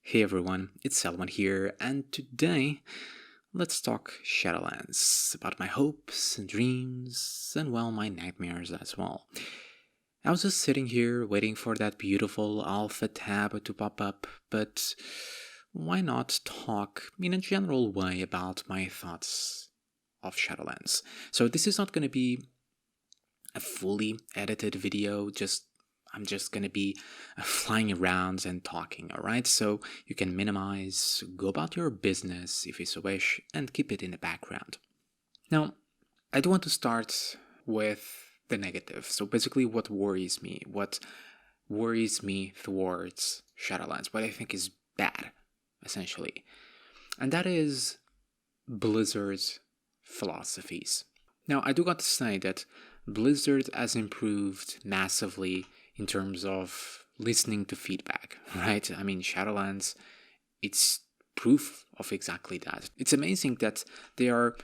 Hey everyone, it's Selwen here, and today let's talk Shadowlands, about my hopes and dreams, and well, my nightmares as well. I was just sitting here waiting for that beautiful alpha tab to pop up, but why not talk in a general way about my thoughts of Shadowlands? So this is not going to be a fully edited video, I'm just gonna be flying around and talking, alright? So you can minimize, go about your business if you so wish, and keep it in the background. Now, I do want to start with the negative. So basically what worries me towards Shadowlands, what I think is bad, essentially. And that is Blizzard's philosophies. Now, I do got to say that Blizzard has improved massively in terms of listening to feedback, right? I mean, Shadowlands, it's proof of exactly that. It's amazing that they are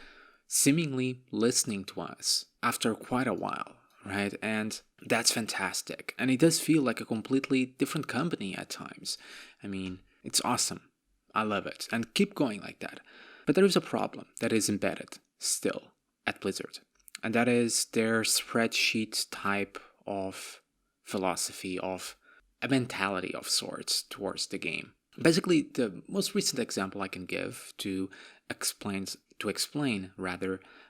seemingly listening to us after quite a while, right? And that's fantastic. And it does feel like a completely different company at times. I mean, it's awesome. I love it. And keep going like that. But there is a problem that is embedded still at Blizzard. And that is their spreadsheet type of philosophy, of a mentality of sorts towards the game. Basically, the most recent example I can give to explain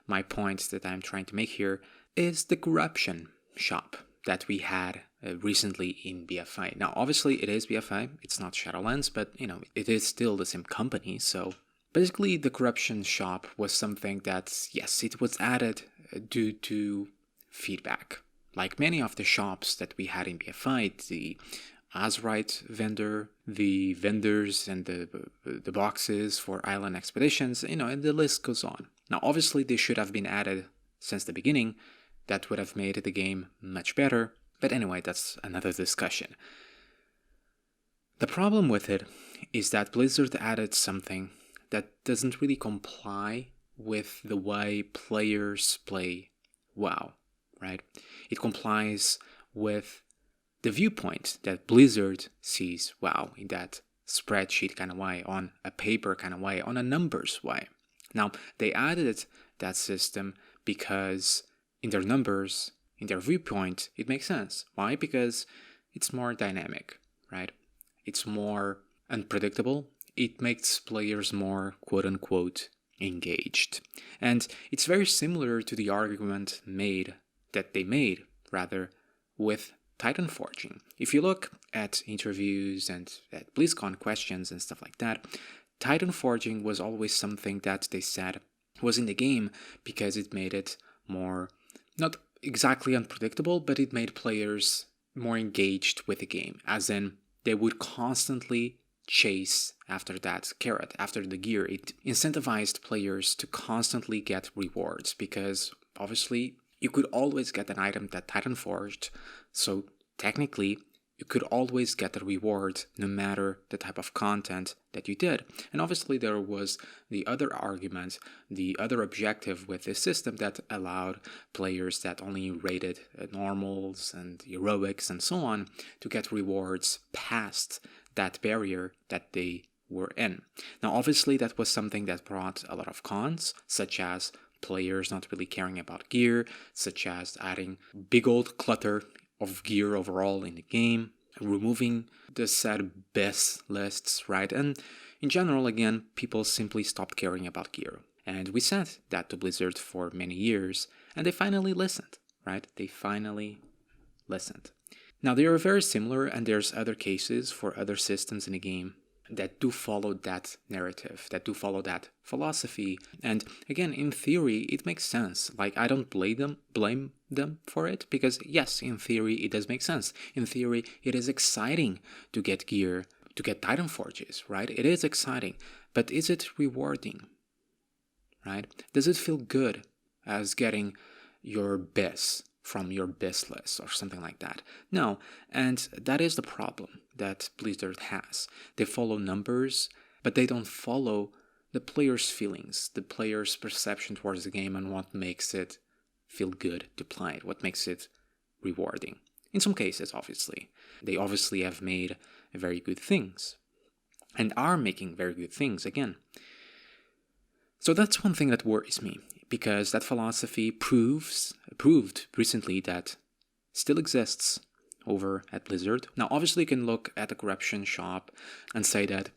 my point that I'm trying to make here is the corruption shop that we had recently in BFI. Now, obviously, it is BFI, it's not Shadowlands, but it is still the same company, so basically, the corruption shop was something that, yes, it was added due to feedback. Like many of the shops that we had in BFI, the Azrite vendor, the vendors and the boxes for island expeditions, and the list goes on. Now, obviously, they should have been added since the beginning. That would have made the game much better. But anyway, that's another discussion. The problem with it is that Blizzard added something that doesn't really comply with the way players play WoW, right? It complies with the viewpoint that Blizzard sees WoW in that spreadsheet kind of way, on a paper kind of way, on a numbers way. Now, they added that system because in their numbers, in their viewpoint, it makes sense. Why? Because it's more dynamic, right? It's more unpredictable. It makes players more quote-unquote engaged. And it's very similar to the argument that they made with Titan Forging. If you look at interviews and at BlizzCon questions and stuff like that, Titan Forging was always something that they said was in the game because it made it more, not exactly unpredictable, but it made players more engaged with the game, as in they would constantly chase after that carrot, after the gear. It incentivized players to constantly get rewards because obviously you could always get an item that Titan forged, so technically you could always get a reward no matter the type of content that you did. And obviously there was the other argument, the other objective with this system that allowed players that only rated normals and heroics and so on to get rewards past that barrier that they were in. Now obviously that was something that brought a lot of cons, such as players not really caring about gear, such as adding big old clutter of gear overall in the game, removing the said best lists, right? And in general, again, people simply stopped caring about gear. And we said that to Blizzard for many years, and they finally listened, right? They finally listened. Now, they are very similar, and there's other cases for other systems in the game that do follow that narrative, that do follow that philosophy. And again, in theory, it makes sense. Like, I don't blame them for it, because yes, in theory, it does make sense. In theory, it is exciting to get gear, to get Titan Forges, right? It is exciting, but is it rewarding, right? Does it feel good as getting your best from your best list or something like that? No, and that is the problem that Blizzard has. They follow numbers, but they don't follow the player's feelings, the player's perception towards the game, and what makes it feel good to play it, what makes it rewarding. In some cases, obviously. They obviously have made very good things. and are making very good things again. So that's one thing that worries me, because that philosophy proved recently that still exists over at Blizzard. Now, obviously, you can look at the corruption shop and say that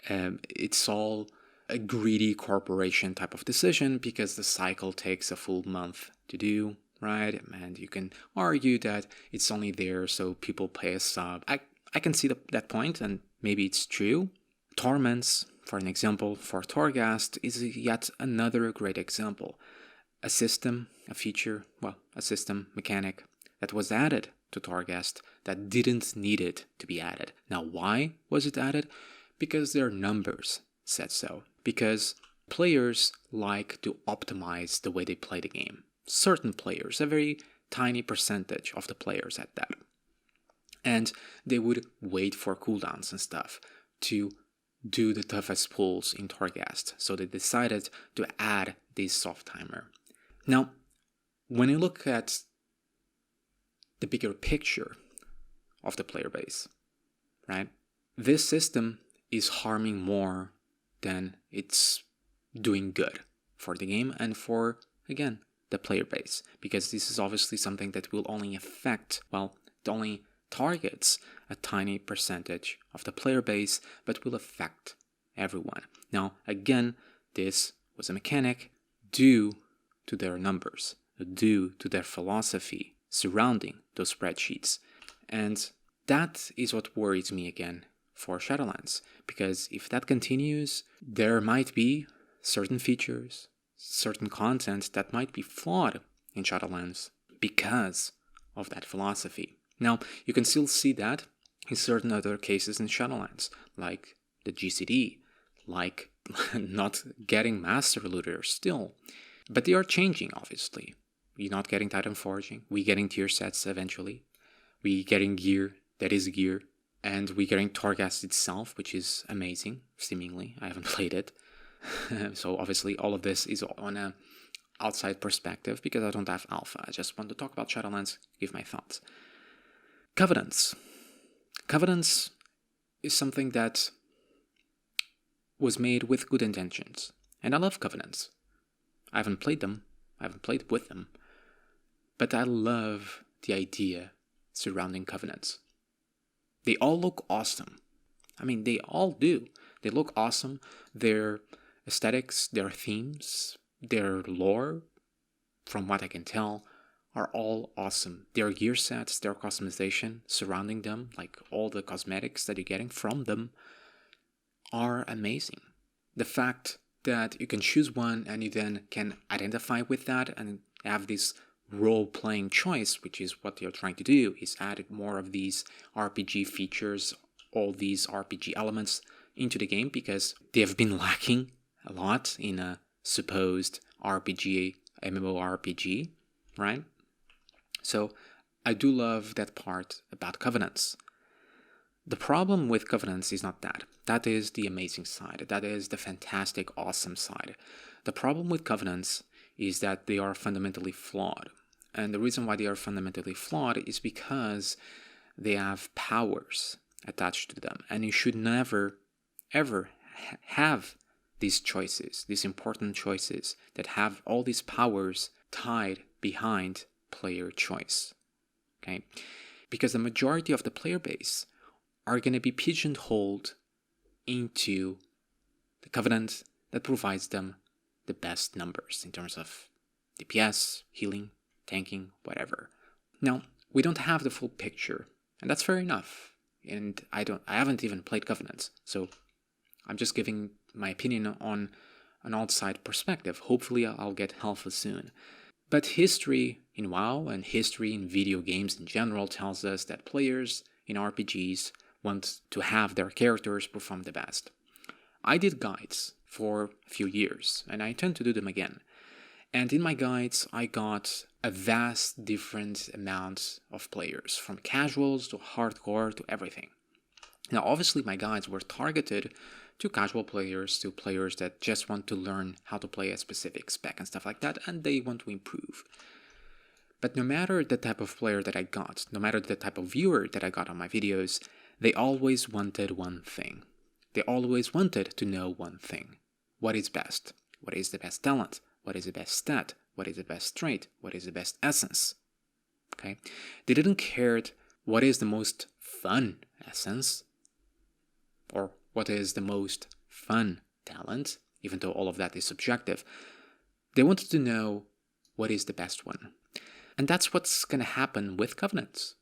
it's all a greedy corporation type of decision because the cycle takes a full month to do, right? And you can argue that it's only there so people pay a sub. I can see that point, and maybe it's true. Torments, for an example, for Torghast is yet another great example. A system, a feature, a system mechanic that was added to Torghast that didn't need it to be added. Now, why was it added? Because their numbers said so. Because players like to optimize the way they play the game. Certain players, a very tiny percentage of the players at that. And they would wait for cooldowns and stuff to do the toughest pulls in Torghast. So they decided to add this soft timer. Now, when you look at the bigger picture of the player base, right? This system is harming more than it's doing good for the game and for, again, the player base. Because this is obviously something that will only affect, it only targets a tiny percentage of the player base, but will affect everyone. Now, again, this was a mechanic due to their numbers, due to their philosophy surrounding those spreadsheets. And that is what worries me again for Shadowlands, because if that continues, there might be certain features, certain content that might be flawed in Shadowlands because of that philosophy. Now, you can still see that in certain other cases in Shadowlands, like the GCD, like not getting Master Looter still. But they are changing, obviously. We're not getting Titan Forging, we're getting tier sets eventually, we're getting gear that is gear, and we're getting Torghast itself, which is amazing, seemingly. I haven't played it. So obviously all of this is on an outside perspective because I don't have alpha. I just want to talk about Shadowlands, give my thoughts. Covenants. Covenants is something that was made with good intentions. And I love Covenants. I haven't played them. I haven't played with them. But I love the idea surrounding Covenants. They all look awesome. I mean, they all do. They look awesome. Their aesthetics, their themes, their lore, from what I can tell, are all awesome. Their gear sets, their customization surrounding them, like all the cosmetics that you're getting from them, are amazing. The fact that you can choose one and you then can identify with that and have this role-playing choice, which is what they're trying to do, is add more of these RPG features, all these RPG elements into the game, because they have been lacking a lot in a supposed RPG, MMORPG, right? So I do love that part about Covenants. The problem with Covenants is not that. That is the amazing side. That is the fantastic, awesome side. The problem with Covenants is that they are fundamentally flawed. And the reason why they are fundamentally flawed is because they have powers attached to them. And you should never, ever have these choices, these important choices that have all these powers tied behind player choice. Okay? Because the majority of the player base are going to be pigeonholed into the Covenant that provides them the best numbers in terms of DPS, healing, tanking, whatever. Now, we don't have the full picture, and that's fair enough. And I haven't even played Covenants, so I'm just giving my opinion on an outside perspective. Hopefully I'll get Alpha soon. But history in WoW and history in video games in general tells us that players in RPGs want to have their characters perform the best. I did guides for a few years, and I intend to do them again. And in my guides, I got a vast different amount of players, from casuals to hardcore to everything. Now, obviously, my guides were targeted to casual players, to players that just want to learn how to play a specific spec and stuff like that, and they want to improve. But no matter the type of player that I got, no matter the type of viewer that I got on my videos, they always wanted one thing. They always wanted to know one thing. What is best? What is the best talent? What is the best stat? What is the best trait? What is the best essence? Okay? They didn't care what is the most fun essence or what is the most fun talent, even though all of that is subjective. They wanted to know what is the best one. And that's what's going to happen with covenants,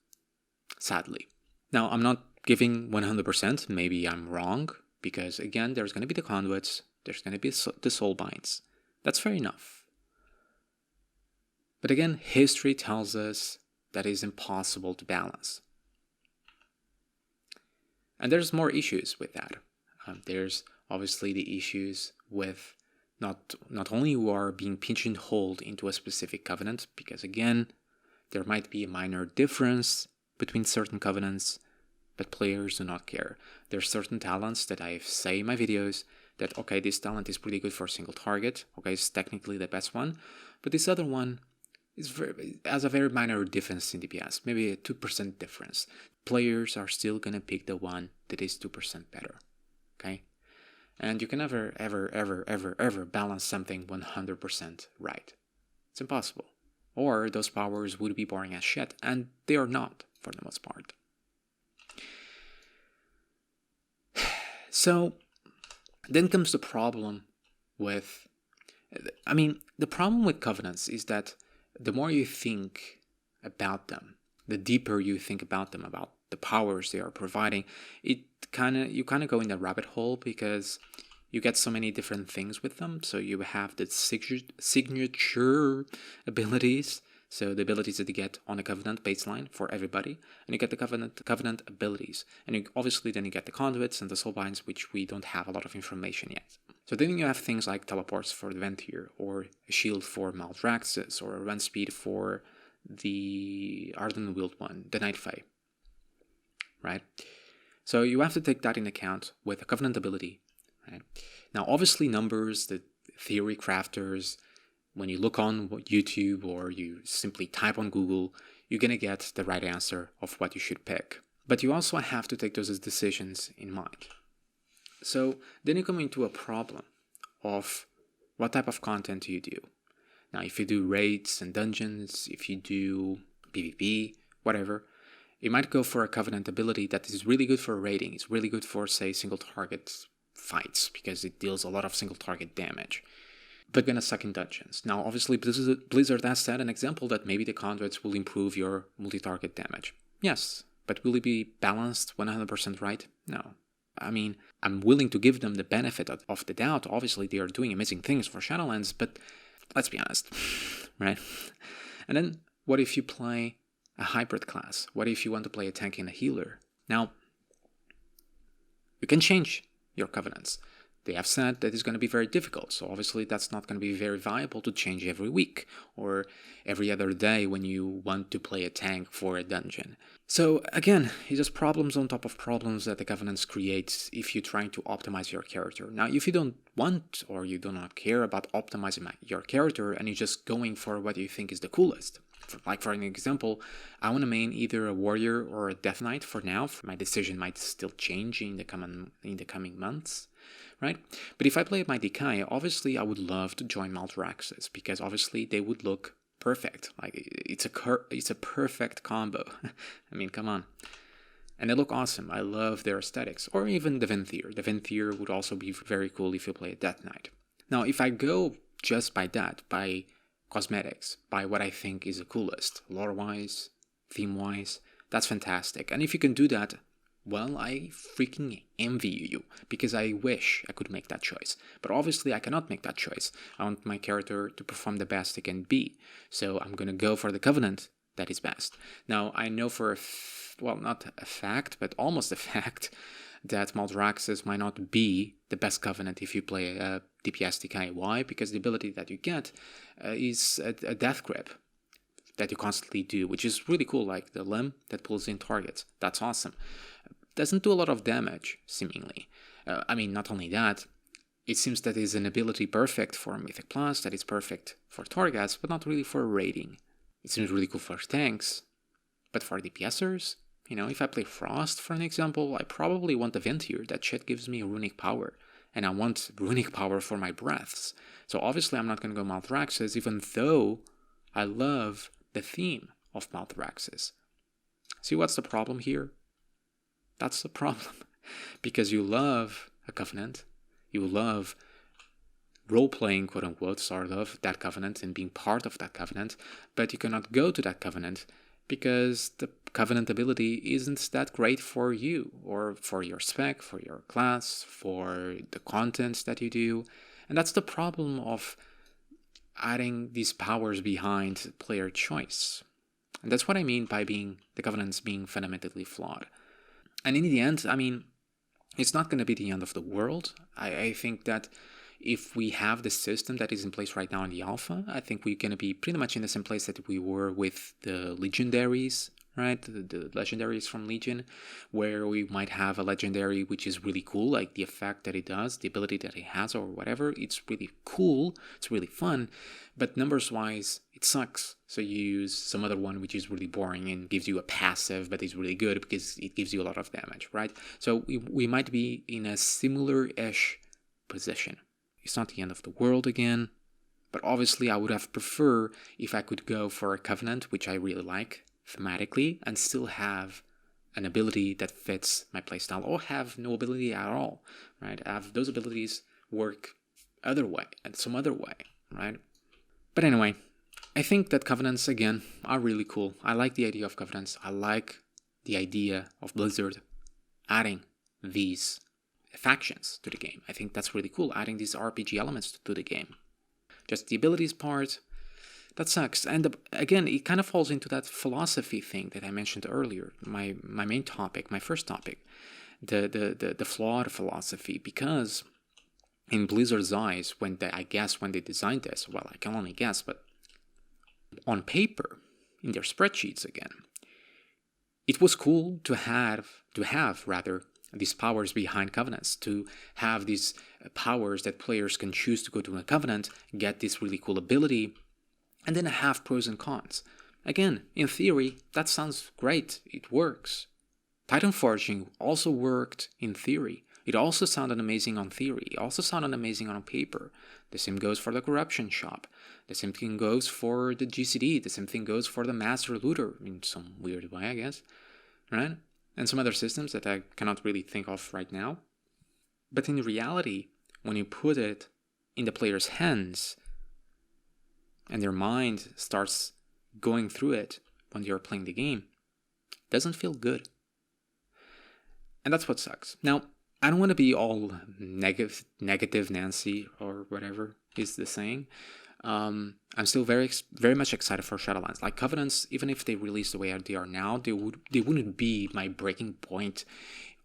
sadly. Now, I'm not giving 100%, maybe I'm wrong, because again, there's going to be the conduits, there's going to be the soulbinds. That's fair enough. But again, history tells us that it is impossible to balance. And there's more issues with that. There's obviously the issues with not only you are being pigeonholed into a specific covenant, because again, there might be a minor difference between certain covenants, but players do not care. There's certain talents that I say in my videos that, okay, this talent is pretty good for a single target, okay, it's technically the best one, but this other one has a very minor difference in DPS, maybe a 2% difference. Players are still gonna pick the one that is 2% better, okay? And you can ever balance something 100% right. It's impossible. Or those powers would be boring as shit, and they are not, for the most part. So, then comes the problem with... the problem with covenants is that the more you think about them, the deeper you think about them, about the powers they are providing, you kind of go in the rabbit hole because you get so many different things with them. So you have the signature abilities, so the abilities that you get on a covenant baseline for everybody, and you get the covenant abilities, and obviously then you get the conduits and the soulbinds, which we don't have a lot of information yet. So then you have things like teleports for the Venthyr, or a shield for Maldraxxus, or a run speed for the Ardenweald one, the Night Fae, right? So you have to take that in account with a covenant ability, right? Now, obviously numbers, the theory crafters, when you look on YouTube or you simply type on Google, you're going to get the right answer of what you should pick. But you also have to take those decisions in mind. So then you come into a problem of what type of content do you do. Now, if you do raids and dungeons, if you do PvP, whatever, you might go for a covenant ability that is really good for raiding. It's really good for, say, single target fights because it deals a lot of single target damage, but gonna suck in dungeons. Now, obviously, Blizzard has set an example that maybe the conduits will improve your multi-target damage. Yes, but will it be balanced 100% right? No. I'm willing to give them the benefit of the doubt. Obviously, they are doing amazing things for Shadowlands, but let's be honest, right? And then, what if you play a hybrid class? What if you want to play a tank and a healer? Now, you can change your covenants. They have said that it's going to be very difficult, so obviously that's not going to be very viable to change every week or every other day when you want to play a tank for a dungeon. So again, it's just problems on top of problems that the Covenants create if you're trying to optimize your character. Now, if you don't want or you do not care about optimizing your character and you're just going for what you think is the coolest, for an example, I want to main either a warrior or a death knight for now. My decision might still change in the coming months. Right? But if I play my DK, obviously I would love to join Maldraxxus because obviously they would look perfect. Like it's a perfect combo. I mean, come on. And they look awesome. I love their aesthetics. Or even the Venthyr. The Venthyr would also be very cool if you play a Death Knight. Now, if I go just by that, by cosmetics, by what I think is the coolest, lore-wise, theme-wise, that's fantastic. And if you can do that, well, I freaking envy you, because I wish I could make that choice. But obviously I cannot make that choice. I want my character to perform the best it can be. So I'm going to go for the Covenant that is best. Now, I know for not a fact, but almost a fact, that Maldraxxus might not be the best Covenant if you play a DPS DK. Why? Because the ability that you get is a death grip that you constantly do, which is really cool, like the limb that pulls in targets. That's awesome. Doesn't do a lot of damage, seemingly. Not only that, it seems that it's an ability perfect for Mythic Plus, that is perfect for targets, but not really for raiding. It seems really cool for tanks, but for DPSers, If I play Frost, for an example, I probably want the Ventir. That shit gives me runic power. And I want runic power for my breaths. So obviously I'm not going to go Malthraxis, even though I love the theme of Malthraxis. See what's the problem here? That's the problem. Because you love a Covenant. You love role-playing, quote-unquote, sort of, that Covenant and being part of that Covenant. But you cannot go to that Covenant because the Covenant ability isn't that great for you, or for your spec, for your class, for the content that you do. And that's the problem of adding these powers behind player choice. And that's what I mean by the Covenants being fundamentally flawed. And in the end, it's not going to be the end of the world. I think that if we have the system that is in place right now in the alpha, I think we're going to be pretty much in the same place that we were with the legendaries, right? The legendaries from Legion, where we might have a legendary which is really cool, like the effect that it does, the ability that it has or whatever. It's really cool, it's really fun, but numbers-wise, it sucks. So you use some other one which is really boring and gives you a passive, but it's really good because it gives you a lot of damage, right? So we might be in a similar-ish position. It's not the end of the world again, but obviously I would have preferred if I could go for a Covenant, which I really like thematically, and still have an ability that fits my playstyle, or have no ability at all, right? Have those abilities work some other way, right? But anyway, I think that Covenants, again, are really cool. I like the idea of Covenants. I like the idea of Blizzard adding these factions to the game. I think that's really cool, adding these RPG elements to the game. Just the abilities part, that sucks. And again, it kind of falls into that philosophy thing that I mentioned earlier, my main topic, my first topic, the flawed philosophy. Because in Blizzard's eyes, when they designed this, well, I can only guess, but on paper, in their spreadsheets again, it was cool to have these powers behind Covenants, to have these powers that players can choose to go to a Covenant, get this really cool ability, and then have pros and cons. Again, in theory, that sounds great. It works. Titan Forging also worked in theory. It also sounded amazing on theory. It also sounded amazing on paper. The same goes for the Corruption Shop. The same thing goes for the GCD. The same thing goes for the Master Looter, in some weird way, I guess. Right? And some other systems that I cannot really think of right now. But in reality, when you put it in the player's hands, and their mind starts going through it when you're playing the game, it doesn't feel good. And that's what sucks. Now, I don't want to be all negative Nancy, or whatever is the saying. I'm still very much excited for Shadowlands. Like Covenants, even if they release the way they are now, they wouldn't be my breaking point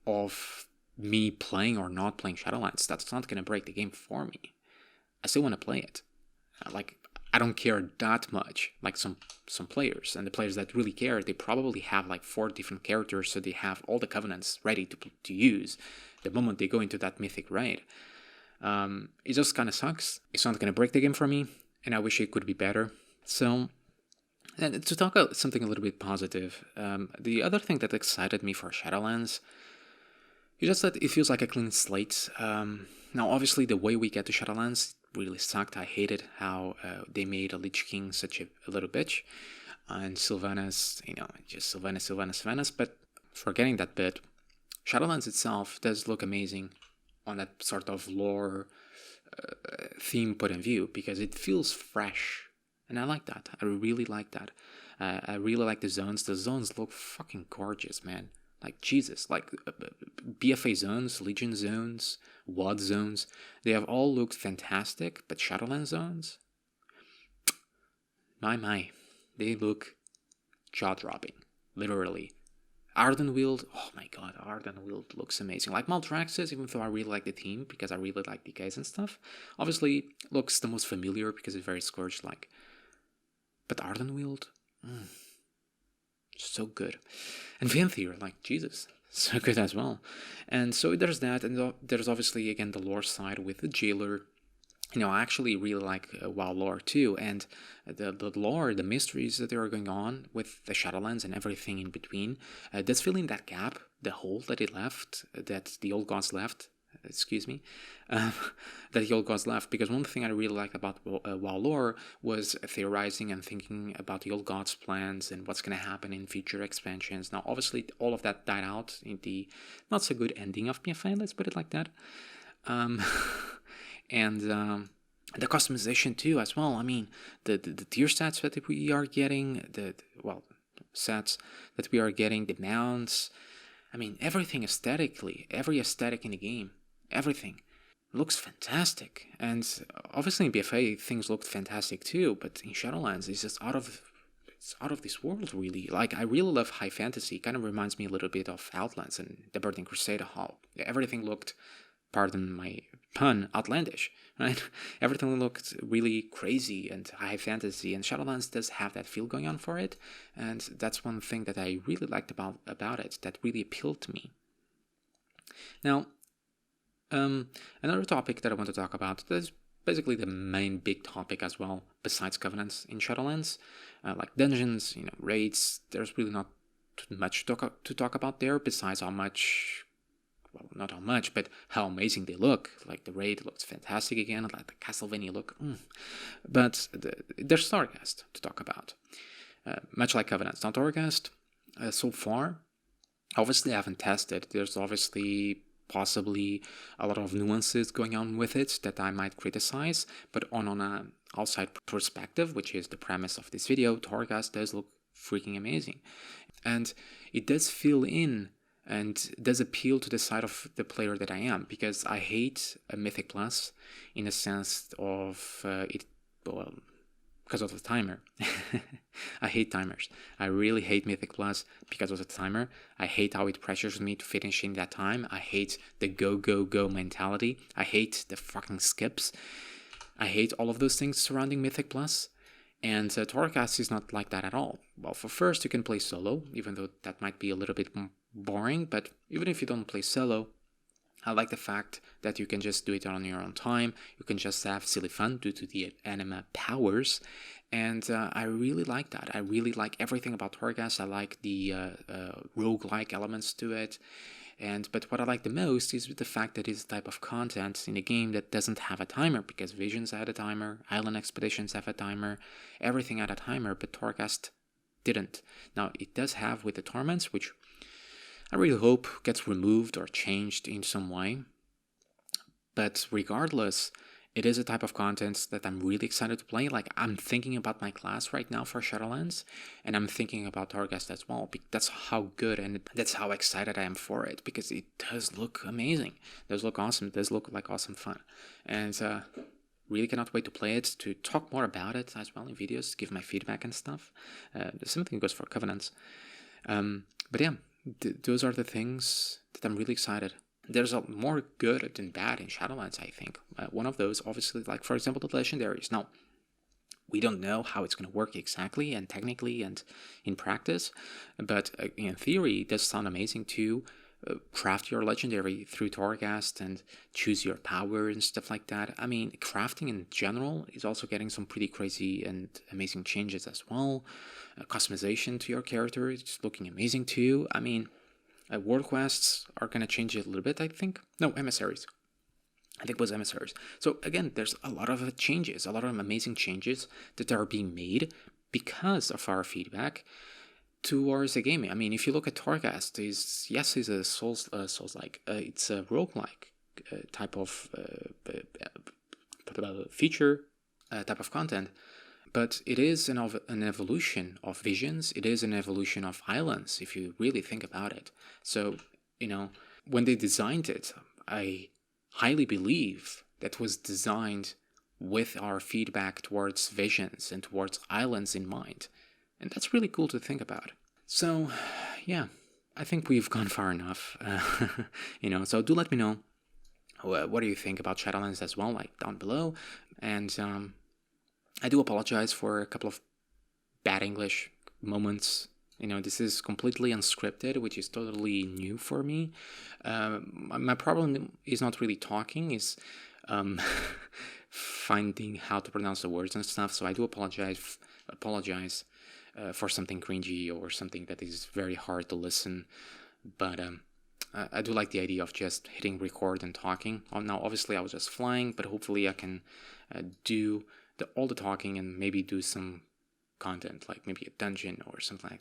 of me playing or not playing Shadowlands. That's not going to break the game for me. I still want to play it. I don't care that much, like some players. And the players that really care, they probably have like 4 different characters, so they have all the Covenants ready to use the moment they go into that mythic raid. It just kind of sucks. It's not going to break the game for me, and I wish it could be better. So, and to talk about something a little bit positive, the other thing that excited me for Shadowlands is just that it feels like a clean slate. Now, obviously, the way we get to Shadowlands really sucked. I hated how they made a Lich King such a little bitch, and Sylvanas, just Sylvanas. But forgetting that bit, Shadowlands itself does look amazing on that sort of lore theme point of view, because it feels fresh, and I like that. I really like that. I really like the zones. The zones look fucking gorgeous, man. Like, Jesus, like BFA zones, Legion zones, WOD zones, they have all looked fantastic, but Shadowlands zones, my, they look jaw-dropping, literally. Ardenweald, oh my god, Ardenweald looks amazing. Like Maldraxxus, even though I really like the team, because I really like the guys and stuff, obviously looks the most familiar because it's very Scourge-like. But Ardenweald, so good. And Venthyr, like, Jesus, so good as well. And so there's that, and there's obviously, again, the lore side with the Jailer, I actually really like WoW lore too, and the lore, the mysteries that are going on with the Shadowlands and everything in between, does fill in that gap, the hole that it left, that the old gods left. Excuse me, um, that the old gods left. Because one thing I really liked about WoW lore was theorizing and thinking about the old gods' plans and what's going to happen in future expansions. Now, obviously, all of that died out in the not so good ending of PFA. Let's put it like that. Um, and the customization too as well. I mean, the tier stats that we are getting, sets that we are getting, the mounts. I mean, everything aesthetically, every aesthetic in the game, everything looks fantastic. And obviously in BFA things looked fantastic too, but in Shadowlands it's just out of this world, really. Like, I really love high fantasy. It kind of reminds me a little bit of Outlands and the Burning Crusade Hall. Everything looked, pardon my pun, outlandish, right? Everything looked really crazy and high fantasy, and Shadowlands does have that feel going on for it, and that's one thing that I really liked about it, that really appealed to me. Now, another topic that I want to talk about, that's basically the main big topic as well, besides Covenants in Shadowlands, like dungeons, raids. There's really not too much to talk about there, besides how much, well, not how much, but how amazing they look. Like, the raid looks fantastic again, like the Castlevania look. But there's Starghast to talk about. Much like Covenants, not Starghast, so far, obviously I haven't tested. There's obviously possibly a lot of nuances going on with it that I might criticize, but on an outside perspective, which is the premise of this video, Torghast does look freaking amazing. And it does fill in and does appeal to the side of the player that I am, because I hate a Mythic Plus in the sense of because of the timer. I hate timers. I really hate Mythic Plus because of the timer. I hate how it pressures me to finish in that time. I hate the go, go, go mentality. I hate the fucking skips. I hate all of those things surrounding Mythic Plus. And Torghast is not like that at all. Well, for first, you can play solo, even though that might be a little bit boring, but even if you don't play solo, I like the fact that you can just do it on your own time. You can just have silly fun due to the anima powers. And I really like that. I really like everything about Torghast. I like the roguelike elements to it. But what I like the most is the fact that it's a type of content in a game that doesn't have a timer, because Visions had a timer, Island Expeditions have a timer, everything had a timer, but Torghast didn't. Now, it does have with the Torments, which I really hope gets removed or changed in some way. But regardless, it is a type of content that I'm really excited to play. Like, I'm thinking about my class right now for Shadowlands, and I'm thinking about Torghast as well. That's how good and that's how excited I am for it, because it does look amazing. It does look awesome. It does look like awesome fun. And really cannot wait to play it, to talk more about it as well in videos, give my feedback and stuff. The same thing goes for Covenants. But yeah, those are the things that I'm really excited. There's a more good than bad in Shadowlands, I think. One of those, obviously, like, for example, the Legendaries. Now, we don't know how it's going to work exactly and technically and in practice, but in theory, it does sound amazing to craft your Legendary through Torghast and choose your power and stuff like that. I mean, crafting in general is also getting some pretty crazy and amazing changes as well. Customization to your character is looking amazing too. I mean, World Quests are going to change it a little bit, I think. No, Emissaries. I think it was Emissaries. So again, there's a lot of changes, a lot of amazing changes that are being made because of our feedback towards the game. I mean, if you look at Torghast, it's a Souls-like, it's a roguelike type of feature, type of content. But it is an evolution of Visions. It is an evolution of Islands, if you really think about it. So, when they designed it, I highly believe that was designed with our feedback towards Visions and towards Islands in mind. And that's really cool to think about. So, yeah, I think we've gone far enough. So do let me know what do you think about Shadowlands as well, like down below. And I do apologize for a couple of bad English moments. This is completely unscripted, which is totally new for me. My problem is not really talking, is finding how to pronounce the words and stuff. So I do apologize for something cringy or something that is very hard to listen. But I do like the idea of just hitting record and talking. Now, obviously, I was just flying, but hopefully I can do all the talking and maybe do some content, like maybe a dungeon or something like